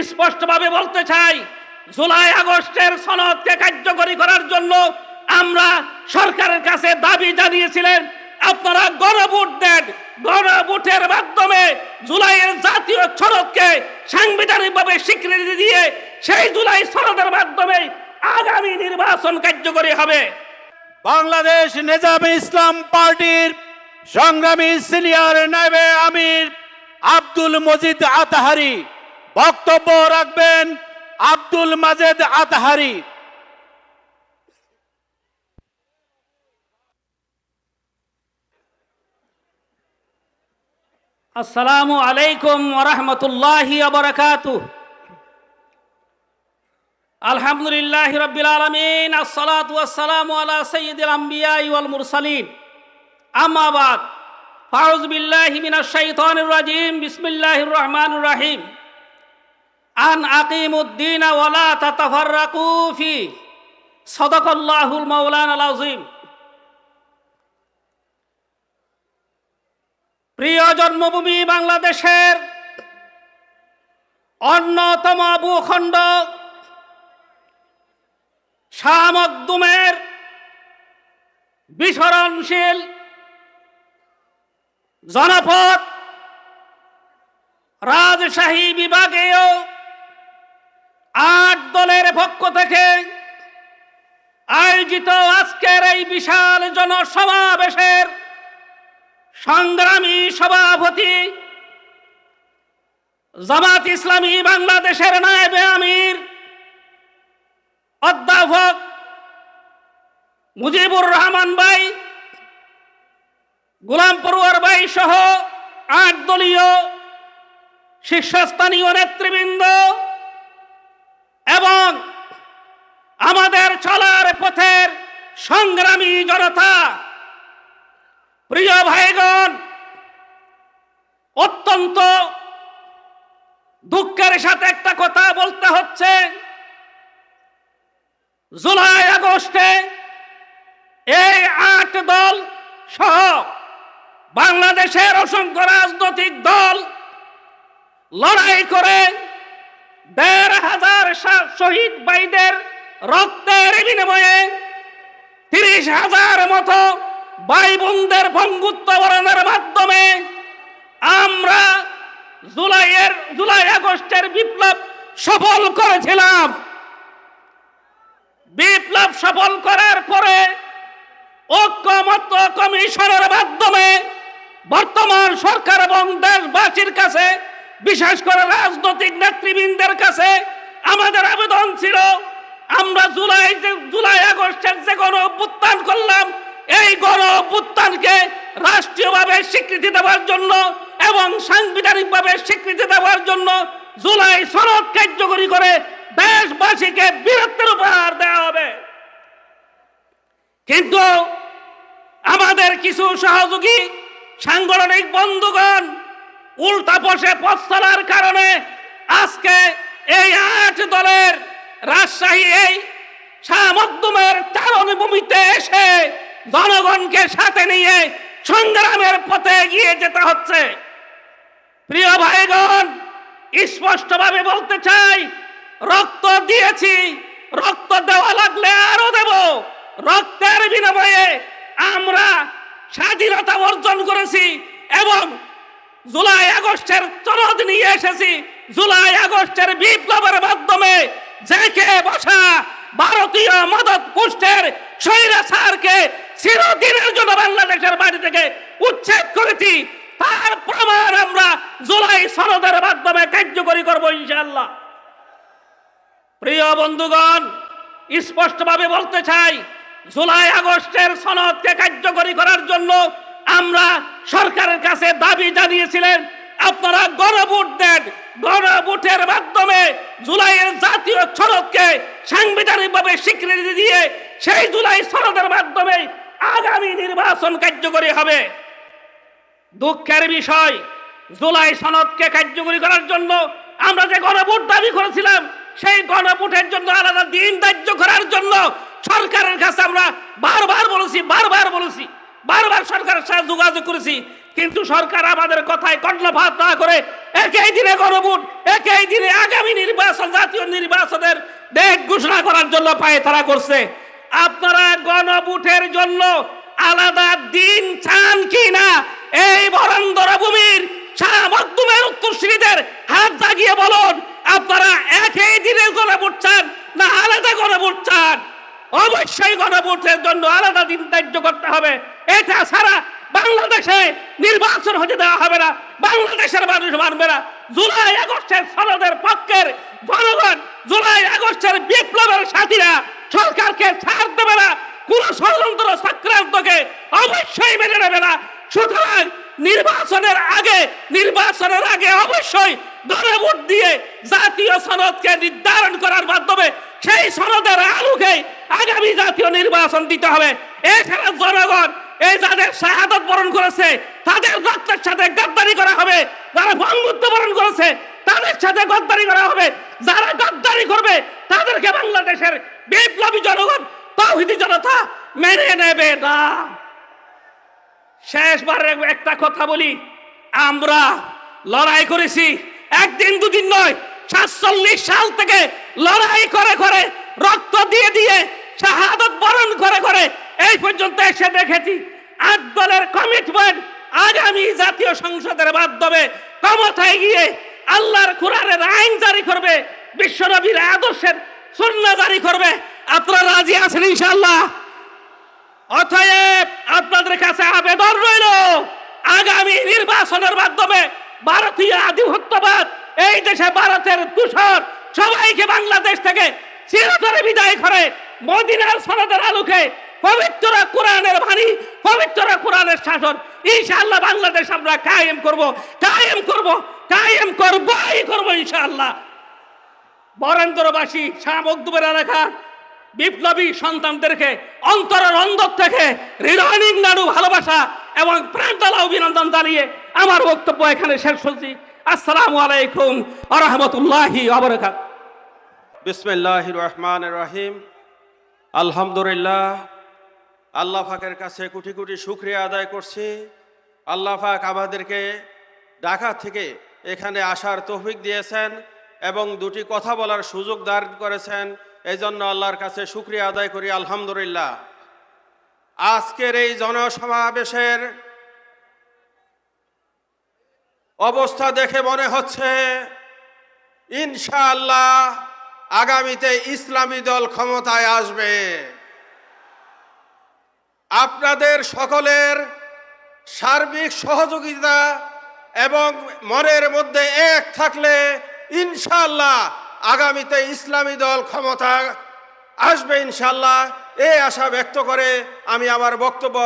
স্পষ্টভাবে বলতে চাই, জুলাই আগস্টের সনদকে কার্যকরী করার জন্য আমরা সরকারের কাছে দাবি জানিয়েছিলেন আপনারা গণভোট দেন। গণভোটের মাধ্যমে জুলাইয়ের জাতীয় সনদকে সাংবিধানিকভাবে স্বীকৃতি দিয়ে সেই জুলাই সনদের মাধ্যমে আগামী নির্বাচন কার্যকরী হবে। বাংলাদেশ নেজামে ইসলাম পার্টির সংগ্রামী সিনিয়র নায়েবে আমির আব্দুল মজিদ আতাহারি বক্তব্য রাখবেন। আব্দুল মাজেদ আতাহারি। আসসালামু আলাইকুম ওয়া রাহমাতুল্লাহি ওয়া বারাকাতুহু। আলহামদুলিল্লাহি রাব্বিল আলামিন, আসসালাতু ওয়াসসালামু আলা সাইয়্যিদিল আমবিয়া ওয়াল মুরসালিন। আম্মা বাদ, ফাউযু বিল্লাহি মিনাশ শাইতানির রাজীম। বিসমিল্লাহির রহমানির রহিম। আন আকিমুদ্দিন ওয়া লা তাতাফাররাকু ফি। সাদাকাল্লাহুল মাওলানাল আযীম। প্রিয় জন্মভূমি বাংলাদেশের অন্যতম ভূখণ্ড শাহ মখদুমের বিচরণশীল জনপদ রাজশাহী বিভাগীয় 8 দলের পক্ষ থেকে আয়োজিত আজকের এই বিশাল জনসমাবেশের সংগ্রামী সভাপতি, জামাত ইসলামী বাংলাদেশের নায়েবে আমির অধ্যাপক মুজিবুর রহমান ভাই, গোলাম পরওয়ার ভাই সহ 8 দলীয় শীর্ষস্থানীয় নেতৃবৃন্দ এবং আমাদের চলার পথের সংগ্রামী জনতা, প্রিয় ভাইগণ, অত্যন্ত দুঃখের সাথে একটা কথা বলতে হচ্ছে, জুলাই আগস্টে এই 8 দল সহ বাংলাদেশের অসংখ্য রাজনৈতিক দল লড়াই করে 1,500 শহীদ ভাইদের রক্তের বিনিময়ে 30,000 মতো ভাই বোনদের বঙ্গুত্ব বরণের মাধ্যমে আমরা জুলাই আগস্টের বিপ্লব সফল করেছিলাম। বিপ্লব সফল করার পরে ঐক্যমত্য কমিশনের মাধ্যমে বর্তমান সরকার এবং দেশবাসীর কাছে, বিশেষ করে রাজনৈতিক নেতৃবৃন্দের কাছে আমাদের আবেদন ছিল, আমরা জুলাই আগস্টের যে গণ অভ্যুত্থান করলাম, এই গণ অভ্যুত্থানকে রাষ্ট্রীয়ভাবে স্বীকৃতি দেওয়ার জন্য এবং সাংবিধানিকভাবে স্বীকৃতি দেওয়ার জন্য জুলাই সনদ কার্যকরী করে দেশবাসীকে বীরত্বের উপহার দেওয়া হবে। কিন্তু আমাদের কিছু সহযোগী সাংগঠনিক বন্ধুগণ উল্টা পথে পথ চলার কারণে আজকে এই 8 দলের রাজশাহী এই শাহ মখদুমের চারণভূমিতে এসে জনগণকে সাথে নিয়ে সংগ্রামের পথে এগিয়ে যেতে হচ্ছে। প্রিয় ভাইগণ, স্পষ্টভাবে বলতে চাই, রক্ত দিয়েছি, রক্ত দেওয়া লাগলে আরো দেব। রক্তের বিনিময়ে আমরা স্বাধীনতা অর্জন করেছি এবং জুলাই আগস্টের সনদ নিয়ে এসেছি। জুলাই আগস্টের বিপ্লবের মাধ্যমে জেকে বসা ভারতীয় মদত পুষ্টের স্বৈরাচারকে চিরদিনের জন্য বাংলাদেশের বাড়ি থেকে উচ্ছেদ করেছি। তার প্রমাণ আমরা জুলাই সনদের মাধ্যমে কার্যকরী করব ইনশাআল্লাহ। প্রিয় বন্ধুগণ, স্পষ্টভাবে বলতে চাই, জুলাই আগস্টের সনদকে কার্যকরী করার জন্য আমরা সরকারের কাছে দাবি জানিয়েছিলেন আপনারা গণভোট দেন। গণভোটের মাধ্যমে জুলাইয়ের জাতীয় সনদকে সাংবিধানিকভাবে স্বীকৃতি দিয়ে সেই জুলাই সনদের মাধ্যমে আগামী নির্বাচন কার্যকরী হবে। দুঃখের বিষয়, জুলাই সনদকে কার্যকরী করার জন্য আমরা যে গণভোট দাবি করেছিলাম, সেই গণভোটের জন্য আলাদা দিন ধার্য করার জন্য সরকারের কাছে আমরা বারবার বলেছি, বারবার সরকারের সাথে যোগাযোগ করেছি, কিন্তু সরকার আমাদের কথায় কর্ণপাত না করে একই দিনে গণভোট, একই দিনে আগামী নির্বাচন, জাতীয় নির্বাচনের ডেট ঘোষণা করার জন্য পায়তারা করছে। আপনারা গণভোটের জন্য আলাদা দিন চান কি না? এই বরেন্দ্র ভূমির শাহ মখদুমের উত্তরসূরিদের হাত জাগিয়ে বলুন, আপনারা একই দিনে গণভোট চান না আলাদা গণভোট চান? অবশ্যই গণভোটের জন্য আলাদা দিন ধার্য করতে হবে। এটা ছাড়া বাংলাদেশে নির্বাচন হতে দেওয়া হবে না, বাংলাদেশের মানুষ মানবে না। জুলাই আগস্টের সনদের পক্ষের জনগণ, জুলাই আগস্টের বিপ্লবের সাথীরা সরকারকে ছাড় দেবে না, কোন ষড়যন্ত্র চক্রান্তকে অবশ্যই মেনে নেবে না। সুতরাং নির্বাচনের আগে অবশ্যই গণভোট দিয়ে জাতীয় সনদকে নির্ধারণ করার মাধ্যমে সেই সনদের আলোকে আগামী জাতীয় নির্বাচন দিতে হবে। এছাড়া জনগণ এই যাদের শাহাদত বরণ করেছে তাদের রক্তের সাথে গদ্দারি করা হবে, যারা বঙ্গবন্ধু বরণ করেছে তাদের সাথে গদ্দারি করা হবে, যারা গদ্দারি করবে তাদেরকে বাংলাদেশের বিপ্লবী জনগণ, তাওহীদি জনতা মেনে নেবে না। শেষবার একটা কথা বলি, আমরা লড়াই করেছি একদিন দুদিন নয়, 47 সাল থেকে লড়াই করে করে, রক্ত দিয়ে দিয়ে, শাহাদত বরণ করে করে এই পর্যন্ত এসে দেখেছি 8 দলের কমিটমেন্ট আগামী জাতীয় সংসদের মাধ্যমে ক্ষমতায় গিয়ে আল্লাহর কোরআনের আইন জারি করবে, বিশ্বনবীর আদর্শের সুন্নাহ জারি করবে। আপনারা রাজি আছেন ইনশাআল্লাহ? অতএব আপনাদের কাছে আবেদন রইল, আগামী নির্বাচনের মাধ্যমে ভারতীয় আধিপত্যবাদ, এই দেশে ভারতের দূষণ সবাইকে বাংলাদেশ থেকে চিরতরে বিদায় করে মদিনার সনদের আলোকে পবিত্র কোরআনের বাণী, পবিত্র কোরআনের শাসন ইনশাআল্লাহ বাংলাদেশ আমরা কায়েম করব ইনশাআল্লাহ। বরেন্দ্রবাসী শাহ মখদুমের এলাকা বিপ্লবী সন্তানদেরকে অন্তরের অন্তর থেকে হৃদয়িক নাড়ু ভালোবাসা এবং প্রাণঢালা অভিনন্দন জানিয়ে আমার বক্তব্য এখানে শেষ করছি। আসসালামু আলাইকুম ওয়া রাহমাতুল্লাহি ওয়া বারাকাতুহু। বিসমিল্লাহির রহমানির রহিম। আলহামদুলিল্লাহ, আল্লাহ পাকের কাছে কোটি কোটি শুকরিয়া আদায় করছি। আল্লাহ পাক আমাদেরকে ঢাকা থেকে এখানে আসার তৌফিক দিয়েছেন এবং দুটি কথা বলার সুযোগ দান করেছেন, এই জন্য আল্লাহর কাছে শুকরিয়া আদায় করি আলহামদুলিল্লাহ। আজকের এই জনসমাবেশের অবস্থা দেখে মনে হচ্ছে ইনশাআল্লাহ আগামীতে ইসলামী দল ক্ষমতায় আসবে। আপনাদের সকলের সার্বিক সহযোগিতা এবং মনের মধ্যে এক থাকলে ইনশাআল্লাহ আগামীতে ইসলামী দল ক্ষমতা আসবে ইনশাআল্লাহ। এই আশা ব্যক্ত করে আমি আমার বক্তব্য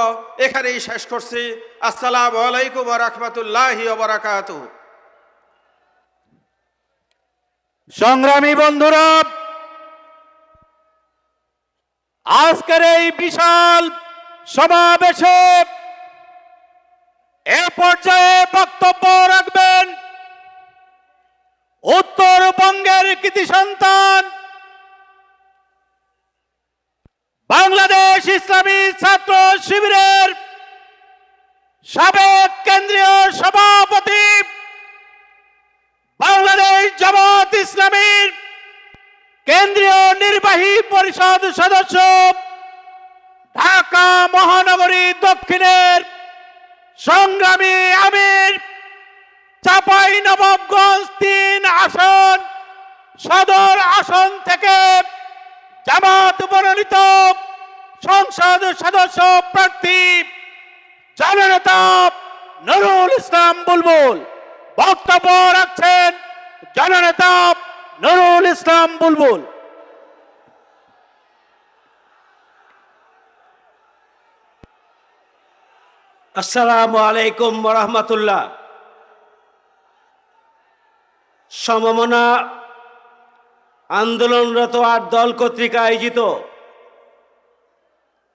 এখানেই শেষ করছি। আসসালামু আলাইকুম ওয়া রাহমাতুল্লাহি ওয়া বারাকাতুহু। সংগ্রামী বন্ধুরা, আজকের এই বিশাল সমাবেশে এ পর্যায়ে বক্তব্য রাখবেন উত্তরবঙ্গের কৃতি সন্তান, বাংলাদেশ ইসলামী ছাত্র শিবিরের সাবেক কেন্দ্রীয় সভাপতি, বাংলাদেশ জামাত ইসলামীর কেন্দ্রীয় নির্বাহী পরিষদ সদস্য, ঢাকা মহানগরী দক্ষিণের সংগ্রামী আমির, চাঁপাইনবাবগঞ্জ 3 আসন সদর আসন থেকে জামাত মনোনীত সংসদ সদস্য প্রার্থী জননেতা নুরুল ইসলাম বুলবুল। বক্তব্য রাখছেন জননেতা নুরুল ইসলাম বুলবুল। আসসালামু আলাইকুম ওয়া রাহমাতুল্লাহ। সমমনা আন্দোলনরত 8 দল কর্তৃক আয়োজিত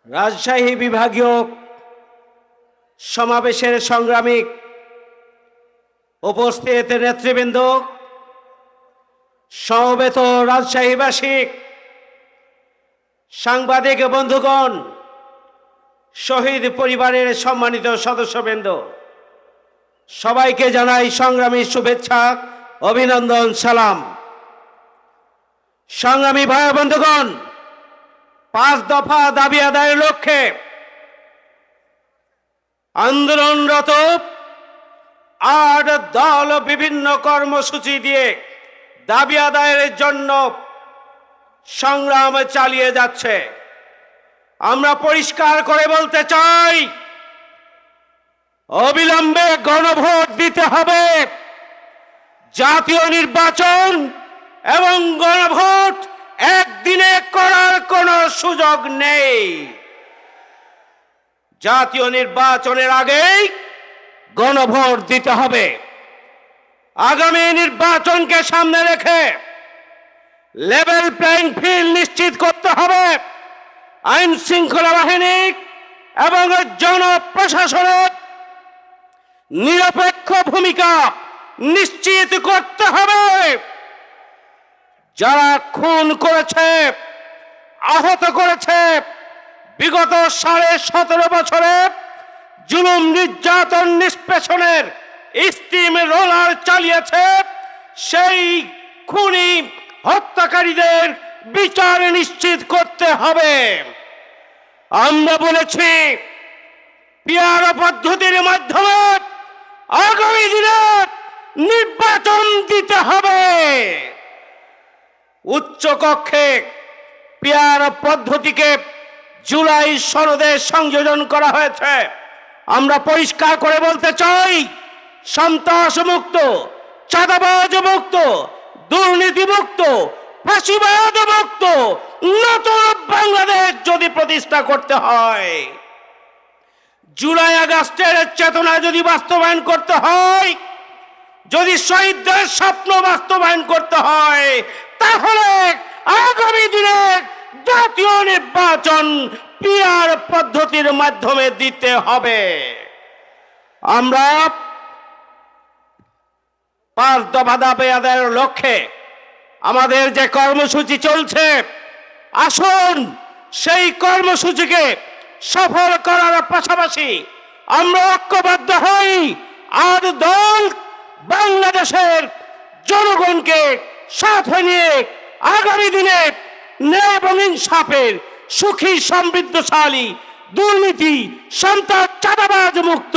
রাজশাহী বিভাগীয় সমাবেশের সংগ্রামী উপস্থিত নেতৃবৃন্দ, সমবেত রাজশাহীবাসী, সাংবাদিক বন্ধুগণ, শহীদ পরিবারের সম্মানিত সদস্যবৃন্দ, সবাইকে জানাই সংগ্রামী শুভেচ্ছা, অভিনন্দন, সালাম। সংগ্রামী ভাই বন্ধুগণ, 5 দফা দাবি আদায়ের লক্ষ্যে আন্দোলনরত 8 দল বিভিন্ন কর্মসূচি দিয়ে দাবি আদায়ের জন্য সংগ্রাম চালিয়ে যাচ্ছে। আমরা পরিষ্কার করে বলতে চাই, অবিলম্বে গণভোট দিতে হবে। জাতীয় নির্বাচন এবং গণভোট একদিনে করার কোনো সুযোগ নেই। জাতীয় নির্বাচনের আগেই গণভোট দিতে হবে। আগামী নির্বাচনকে সামনে রেখে লেভেল প্লেইং ফিল্ড নিশ্চিত করতে হবে। আইন শৃঙ্খলা বাহিনী এবং জনপ্রশাসনের নিরপেক্ষ ভূমিকা নিশ্চিত করতে হবে। যারা খুন করেছে, আহত করেছে, বিগত 17.5 বছরে জুলুম নির্যাতন নিষ্পেষণের স্টিম রোলার চালিয়েছে, সেই খুনি হত্যাকারীদের বিচার নিশ্চিত করতে হবে। আমরা বলেছি, পিআর পদ্ধতির মাধ্যমে আগামী দিনে নির্বাচন দিতে হবে। উচ্চ কক্ষে পিআর পদ্ধতিকে জুলাই সনদে সংযোজন করা হয়েছে। আমরা পরিষ্কার করে বলতে চাই, সন্ত্রাস মুক্ত, চাঁদাবাজ মুক্ত, দুর্নীতি মুক্ত, ফাঁসিবাদ মুক্ত নতুন বাংলাদেশ যদি প্রতিষ্ঠা করতে হয়, জুলাই আগস্টের চেতনা যদি বাস্তবায়ন করতে হয়, যদি শহীদদের স্বপ্ন বাস্তবায়ন করতে হয়, তাহলে আগামী দিনে জাতীয় নির্বাচন পিআর পদ্ধতির মাধ্যমে দিতে হবে। আমরা 5 দফা দাবি আদায়ের লক্ষ্যে আমাদের যে কর্মসূচি চলছে, আসুন সেই কর্মসূচিকে সফল করার পাশাপাশি আমরা ঐক্যবদ্ধ হই। আর দল বাংলাদেশের জনগণকে সাথে নিয়ে আগামী দিনে ন্যায় এবং ইনসাফের সুখী সমৃদ্ধশালী, দুর্নীতি, সন্ত্রাস, চাঁদাবাজ মুক্ত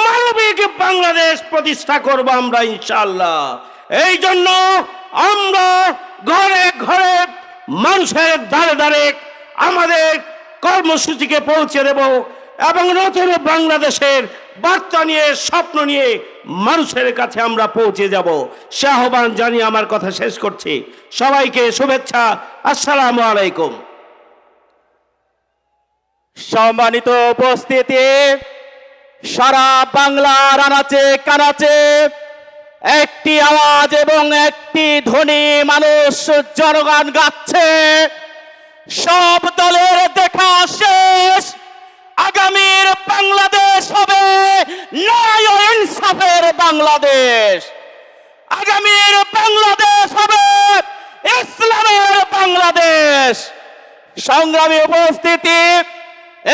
মানবিক বাংলাদেশ প্রতিষ্ঠা করব আমরা ইনশাআল্লাহ। এই জন্য আমরা ঘরে ঘরে মানুষের দ্বারে দ্বারে আমাদের কর্মসূচিকে পৌঁছে দেব এবং নতুন বাংলাদেশের বার্তা নিয়ে, স্বপ্ন নিয়ে মানুষের কাছে আমরা পৌঁছে যাব। সে আহ্বান জানিয়ে আমার কথা শেষ করছি। সবাইকে শুভেচ্ছা, আসসালামু আলাইকুম। সম্মানিত উপস্থিতি, সারা বাংলার আনাচে কানাচে একটি আওয়াজ এবং একটি ধ্বনি মানুষ জনগণ গাচ্ছে, সব দলের দেখা শেষ। আগামীর বাংলাদেশ হবে ন্যায় ও ইনসাফের বাংলাদেশ। আগামীর বাংলাদেশ হবে ইসলামের বাংলাদেশ। সংগ্রামী উপস্থিতি,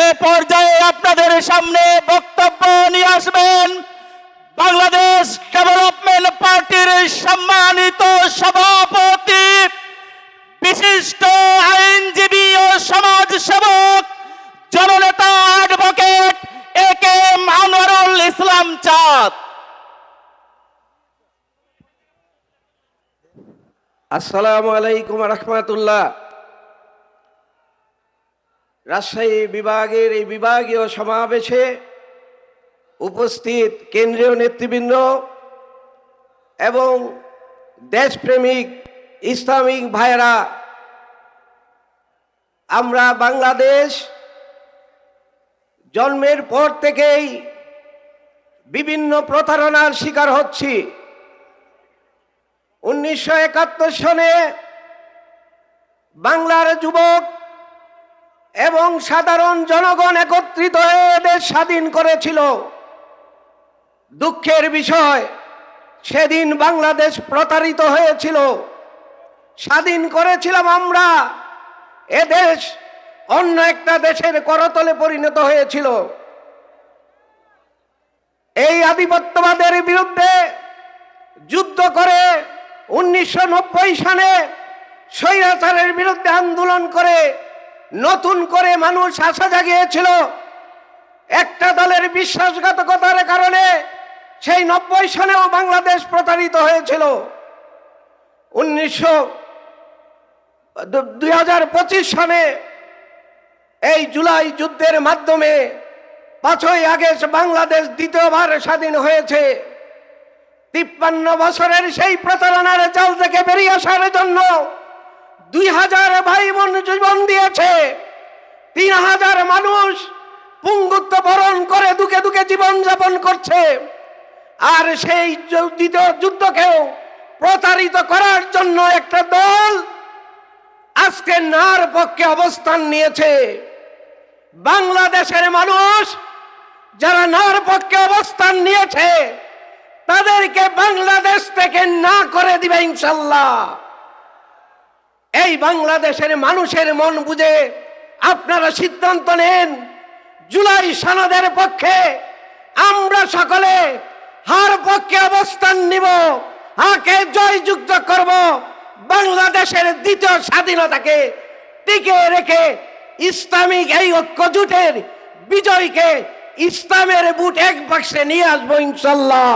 এ পর্যায়ে আপনাদের সামনে বক্তব্য নিয়ে আসবেন বাংলাদেশ ডেভেলপমেন্ট পার্টির সম্মানিত সভাপতি, বিশিষ্ট আইনজীবী ও সমাজ সেবক, জননেতা অ্যাডভোকেট AK আনোয়ারুল ইসলাম চাঁদ। আসসালামু আলাইকুম রহমতুল্লাহ। রাজশাহী বিভাগের এই বিভাগীয় সমাবেশে উপস্থিত কেন্দ্রীয় নেতৃবৃন্দ এবং দেশপ্রেমিক ইসলামিক ভাইয়েরা, আমরা বাংলাদেশ জন্মের পর থেকেই বিভিন্ন প্রতারণার শিকার হচ্ছি। 1971 সনে বাংলার যুবক এবং সাধারণ জনগণ একত্রিত হয়ে দেশ স্বাধীন করেছিল। দুঃখের বিষয়, সেদিন বাংলাদেশ প্রতারিত হয়েছিল। স্বাধীন করেছিলাম আমরা, এ দেশ অন্য একটা দেশের করতলে পরিণত হয়েছিল। এই আধিপত্যবাদের বিরুদ্ধে যুদ্ধ করে 1990 সালে স্বৈরাচারের বিরুদ্ধে আন্দোলন করে নতুন করে মানুষ আশা জাগিয়েছিল। একটা দলের বিশ্বাসঘাতকতার কারণে সেই 90 সালেও বাংলাদেশ প্রতারিত হয়েছিল। 2025 সালে এই জুলাই যুদ্ধের মাধ্যমে 5ই আগস্ট বাংলাদেশ দ্বিতীয়বার স্বাধীন হয়েছে। 53 বছরের সেই প্রতারণার জাল থেকে বেরিয়ে আসার জন্য 2000 ভাই বোন জীবন দিয়েছে। 3000 মানুষ পুঙ্গুত্ব বরণ করে দুঃখে দুঃখে জীবন যাপন করছে। আর সেই দ্বিতীয় যুদ্ধকেও প্রতারিত করার জন্য একটা দল আজকে নার পক্ষে অবস্থান নিয়েছে। বাংলাদেশের মানুষ যারা নার পক্ষে অবস্থান নিয়েছে তাদেরকে বাংলাদেশ থেকে না করে দিবে ইনশাল্লাহ। এই বাংলাদেশের মানুষের মন বুঝে আপনারা সিদ্ধান্ত নেন। জুলাই সনদের পক্ষে আমরা সকলে হার পক্ষে অবস্থান নিব, হাকে জয়যুক্ত করব। বাংলাদেশের দ্বিতীয় স্বাধীনতাকে টিকে রেখে ইসলামিক এই ঐক্য জোটের বিজয়কে ইসলামের বুট এক বাক্সে নিয়ে আসবো ইনশাল্লাহ।